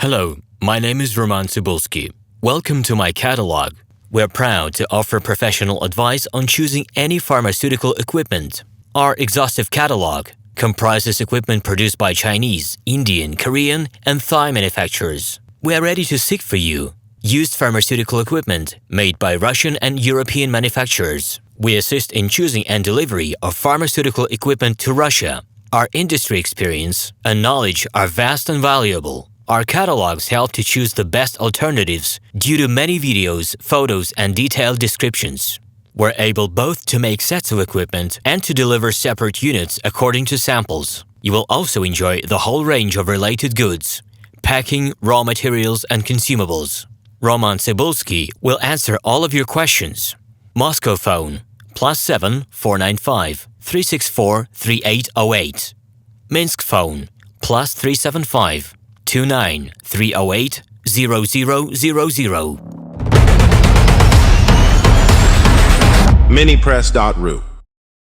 Hello, my name is RomanTsibulsky. Welcome to my catalog. We're proud to offer professional advice on choosing any pharmaceutical equipment. Our exhaustive catalog comprises equipment produced by Chinese, Indian, Korean, and Thai manufacturers. We are ready to seek for you used pharmaceutical equipment made by Russian and European manufacturers. We assist in choosing and delivery of pharmaceutical equipment to Russia. Our industry experience and knowledge are vast and valuable. Our catalogs help to choose the best alternatives due to many videos, photos, and detailed descriptions. We're able both to make sets of equipment and to deliver separate units according to samples. You will also enjoy the whole range of related goods, packing, raw materials, and consumables. RomanTsibulsky will answer all of your questions. Moscow phone +7 495 364 3808. Minsk phone +375 29 308 0000. Minipress.ru